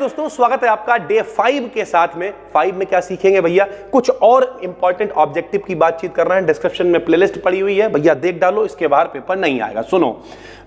दोस्तों, स्वागत है आपका डे 5 के साथ में। 5 में क्या सीखेंगे भैया, कुछ और इंपॉर्टेंट ऑब्जेक्टिव की बातचीत कर रहे हैं। डिस्क्रिप्शन में प्लेलिस्ट पड़ी हुई है भैया, देख डालो, इसके बाहर पेपर नहीं आएगा। सुनो,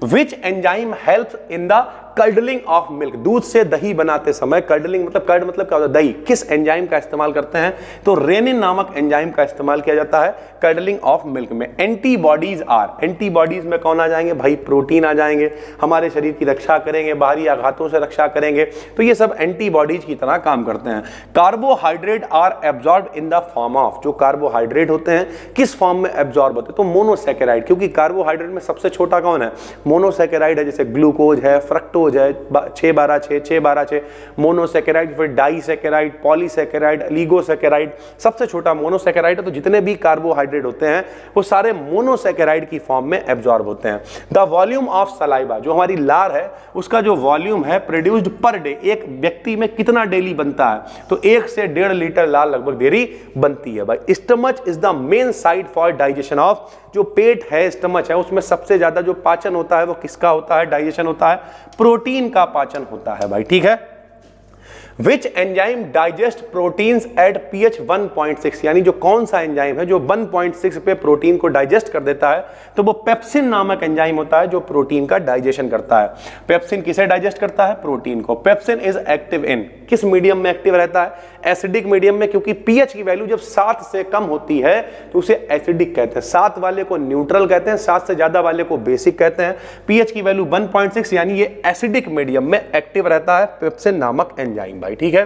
which enzyme helps in the curdling of milk. दूध से दही बनाते समय, कर्डलिंग मतलब कर्ड मतलब क्या होता है, दही। किस एंजाइम का इस्तेमाल करते हैं, तो रेनिन नामक एंजाइम का इस्तेमाल किया जाता है कर्डलिंग ऑफ मिल्क में। एंटीबॉडीज आर, एंटीबॉडीज में कौन आ जाएंगे भाई, प्रोटीन आ जाएंगे, हमारे शरीर की रक्षा करेंगे, बाहरी आघातों से रक्षा करेंगे, तो ये सब एंटीबॉडीज की तरह काम करते हैं। Carbohydrate are absorb in the form of, जो कार्बोहाइड्रेट होते हैं किस फॉर्म में एब्जॉर्ब होते हैं, तो मोनोसैकेराइड। क्योंकि कार्बोहाइड्रेट में सबसे छोटा कौन है, मोनोसैकेराइड है। जैसे ग्लूकोज है, फ्रक्टोज है, 6-12-6 मोनोसैकेराइड, फिर डाइसैकेराइड, पॉलीसैकेराइड, लिगोसैकेराइड। सबसे छोटा मोनोसैकेराइड है। तो जितने भी कार्बोहाइड्रेट होते हैं वो सारे मोनोसैकेराइड की फॉर्म में एब्जॉर्ब होते हैं। द वॉल्यूम ऑफ सलाइवा, जो हमारी लार है उसका जो वॉल्यूम है प्रोड्यूस्ड पर डे, एक व्यक्ति में कितना डेली बनता है, तो 1 से 1.5 लीटर लार लगभग डेली बनती है भाई। Stomach is the main site for digestion of, जो पेट है, स्टमच है, उसमें सबसे ज्यादा जो पाचन होता है वो किसका होता है, डाइजेशन होता है, प्रोटीन का पाचन होता है भाई, ठीक है। Which enzyme digest proteins at pH 1.6, यानी जो कौन सा एंजाइम है जो 1.6 पे प्रोटीन को डाइजेस्ट कर देता है, तो वो पेप्सिन नामक एंजाइम होता है जो प्रोटीन का डाइजेशन करता है। पेप्सिन किसे डाइजेस्ट करता है, प्रोटीन को। पेप्सिन इज एक्टिव इन, किस मीडियम में एक्टिव रहता है, एसिडिक मीडियम में, क्योंकि पीएच की वैल्यू जब 7 से कम होती है तो उसे एसिडिक कहते हैं। 7 वाले को न्यूट्रल कहते हैं, 7 से ज्यादा वाले को बेसिक कहते हैं। पीएच की वैल्यू 1.6 यानी ये एसिडिक मीडियम में एक्टिव रहता है पेप्सिन नामक एंजाइम भाई, ठीक है।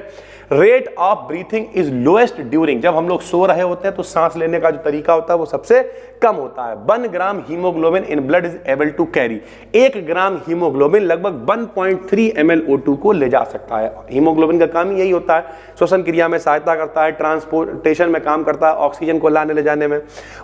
Rate of breathing is lowest during, जब हम लोग सो रहे होते हैं तो सांस लेने का जो तरीका होता है वो सबसे कम होता है। 1 gram haemoglobin in blood is able to carry, 1 gram haemoglobin लगभग 1.3 ml O2 को ले जा सकता है। हीमोग्लोबिन का काम यही होता है, श्वसन क्रिया में सहायता करता है, ट्रांसपोर्टेशन में काम करता है, ऑक्सीजन को लाने ले जाने में।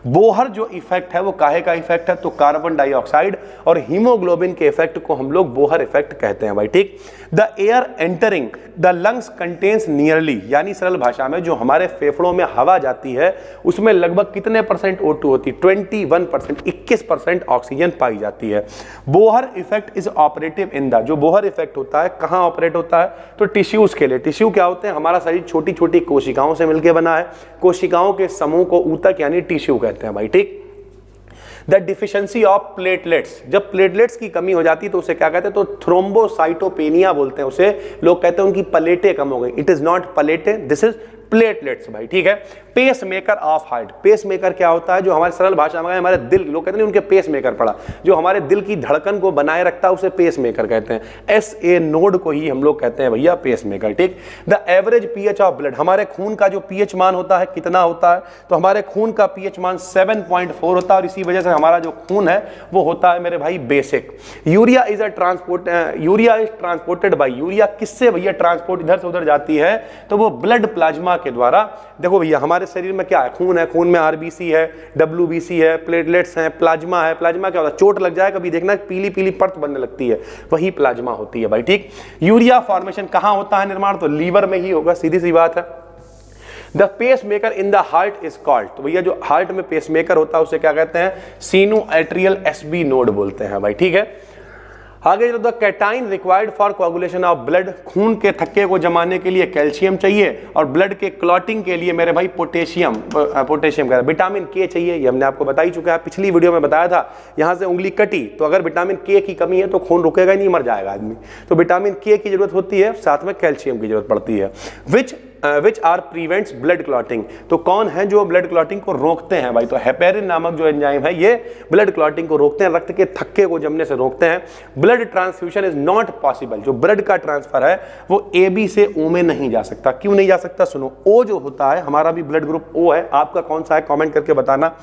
बोहर जो इफेक्ट है वो काहे का इफेक्ट है, तो कार्बन डाइऑक्साइड और हीमोग्लोबिन के इफेक्ट को हम लोग बोहर इफेक्ट कहते हैं भाई, ठीक। The air entering the lungs contains nearly, यानी सरल भाषा में जो हमारे फेफड़ों में हवा जाती है उसमें लगभग कितने परसेंट O2 होती है, 21%, 21% ऑक्सीजन पाई जाती है। Bohr effect is operative in the, जो बोहर इफेक्ट होता है कहां ऑपरेट होता है, तो टिश्यूज के लिए। टिश्यू क्या होते हैं, हमारा शरीर छोटी छोटी कोशिकाओं से मिलकर बना है, कोशिकाओं के समूह को ऊतक यानी टिश्यू कहते हैं भाई, ठीक। द डिफिशियंसी ऑफ प्लेटलेट्स, जब प्लेटलेट्स की कमी हो जाती है तो उसे क्या कहते हैं, तो थ्रोम्बोसाइटोपेनिया बोलते हैं उसे। लोग कहते हैं उनकी प्लेटें कम हो गई, इट इज नॉट प्लेटें, दिस इज प्लेटलेट्स भाई, ठीक है। Pacemaker of heart, pacemaker क्या होता है, जो हमारे सरल भाषा में हमारे दिल, लोग कहते हैं उनके पेस मेकर पड़ा, जो हमारे दिल की धड़कन को बनाए रखता है उसे पेस मेकर कहते हैं। SA नोड को ही हम लोग कहते हैं भैया पेस मेकर, ठीक। The average pH of blood, हमारे खून का जो पीएच मान होता है कितना होता है, तो हमारे खून का पीएच मान 7.4 होता है, और इसी वजह से हमारा जो खून है वो होता है मेरे भाई basic. Urea is urea is transported by, urea किससे भैया ट्रांसपोर्ट इधर से उधर जाती है, तो वो ब्लड प्लाज्मा के द्वारा। देखो भैया हमारे शरीर में क्या है, खून है, खून में RBC है, WBC है, प्लेटलेट्स हैं, प्लाज्मा है। प्लाज्मा क्या होता है, चोट लग जाए कभी देखना पीली पीली परत बनने लगती है, वही प्लाज्मा होती है भाई, ठीक। यूरिया फॉर्मेशन कहां होता है निर्माण, तो लीवर में ही होगा, सीधी सी बात है। The pacemaker in the heart is called, तो भैया जो हार्ट में पेस मेकर होता है उसे क्या कहते हैं, सिनुएट्रियल SB नोड बोलते हैं भाई, ठीक है। आगे चलो, the cation required for coagulation of blood, खून के थक्के को जमाने के लिए कैल्शियम चाहिए, और ब्लड के क्लॉटिंग के लिए मेरे भाई पोटेशियम कह रहा, विटामिन K चाहिए। ये हमने आपको बता ही चुका है, पिछली वीडियो में बताया था। यहाँ से उंगली कटी तो अगर विटामिन K की कमी है तो खून रुकेगा ही नहीं, मर जाएगा आदमी। तो विटामिन K की जरूरत होती है, साथ में कैल्शियम की जरूरत पड़ती है। Which are prevents blood clotting, तो कौन है जो ब्लड क्लॉटिंग को रोकते हैं भाई, तो हेपेरिन नामक जो एंजाइम है ये ब्लड क्लॉटिंग को रोकते हैं, रक्त के थक्के को जमने से रोकते हैं। Blood transfusion is not possible, जो ब्लड का ट्रांसफर है वो AB से O में नहीं जा सकता। क्यों नहीं जा सकता, सुनो, O जो होता है, हमारा भी ब्लड ग्रुप O है, आपका कौन सा है कमेंट करके बताना।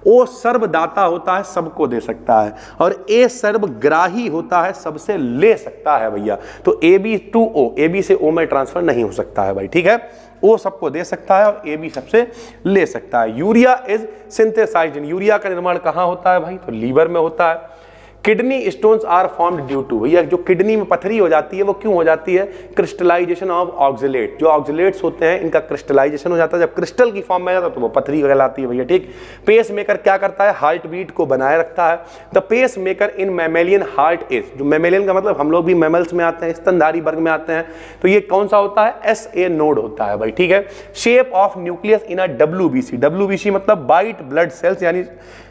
O सर्वदाता होता है, सबको दे सकता है, और A सर्वग्राही होता है, सबसे ले सकता है भैया। तो AB to O, AB से O में ट्रांसफर नहीं हो सकता है भाई, ठीक है। O सबको दे सकता है और AB सबसे ले सकता है। यूरिया इज सिंथेसाइज्ड, यूरिया का निर्माण कहां होता है भाई, तो लीवर में होता है। Kidney stones are formed due to, भैया जो किडनी में पथरी हो जाती है वो क्यों हो जाती है? क्रिस्टलाइजेशन ऑफ ऑक्सलेट, जो ऑक्सलेट्स होते हैं इनका क्रिस्टलाइजेशन हो जाता है, जब क्रिस्टल की फॉर्म में आ जाता है तो वो पथरी कहलाती है भैया, ठीक। पेस मेकर क्या करता है? हार्ट बीट को बनाए रखता है। The pacemaker in mammalian heart is, जो मैमेलियन का मतलब हम लोग भी मैमल्स में आते हैं, स्तनधारी वर्ग में आते हैं, तो ये कौन सा होता है? SA नोड होता है भाई, ठीक है। Shape of nucleus in a WBC, WBC मतलब वाइट ब्लड सेल्स, यानी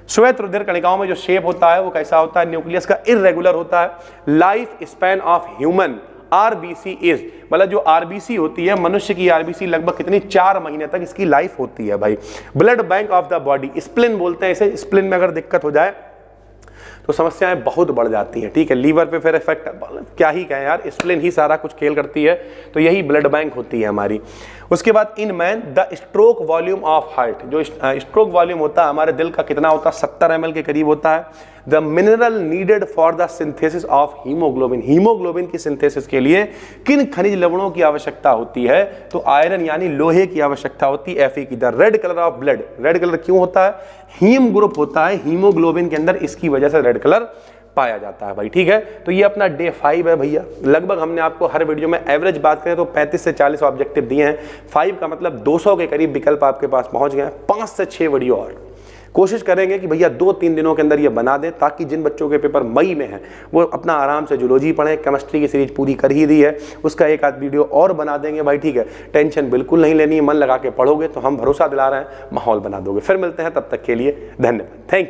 श्वेत रुधिर कणिकाओं में जो शेप होता है वो कैसा होता है? न्यूक्लियस का इर्रेगुलर होता है। Life span of human RBC is, मतलब जो RBC होती है मनुष्य की RBC लगभग कितनी? 4 महीने तक इसकी लाइफ होती है भाई। Blood bank of the body, spleen बोलते हैं इसे, स्प्लिन में अगर दिक्कत हो जाए तो समस्याएं बहुत बढ़ जाती हैं, ठीक है। लीवर पे फिर इफेक्ट, क्या ही कहें यार, स्प्लिन ही सारा कुछ खेल करती है, तो यही ब्लड बैंक होती है हमारी। उसके बाद in man the stroke volume of heart, जो स्ट्रोक वॉल्यूम होता है हमारे दिल का कितना होता है? 70 ml के करीब होता है। The mineral needed for the synthesis of haemoglobin, haemoglobin की सिंथेसिस के लिए किन खनिज लवणों की आवश्यकता होती है? तो आयरन यानी लोहे की आवश्यकता होती है। Fe की। The red colour of blood, red colour क्यों होता है? हीम ग्रुप होता है हीमोग्लोबिन के अंदर, इसकी वजह से रेड कलर पाया जाता है भाई, ठीक है। तो ये अपना डे 5 है भैया। लगभग हमने आपको हर वीडियो में एवरेज बात करें तो 35 से 40 ऑब्जेक्टिव दिए हैं। 5 का मतलब 200 के करीब विकल्प आपके पास पहुंच गए हैं। 5 से 6 वीडियो और कोशिश करेंगे कि भैया 2-3 दिनों के अंदर ये बना दें, ताकि जिन बच्चों के पेपर मई में हैं वो अपना आराम से जूलॉजी पढ़ें। केमिस्ट्री की सीरीज पूरी कर ही दी है, उसका एक आध वीडियो और बना देंगे भाई, ठीक है। टेंशन बिल्कुल नहीं लेनी है, मन लगा के पढ़ोगे तो हम भरोसा दिला रहे हैं माहौल बना दोगे। फिर मिलते हैं, तब तक के लिए धन्यवाद, थैंक यू।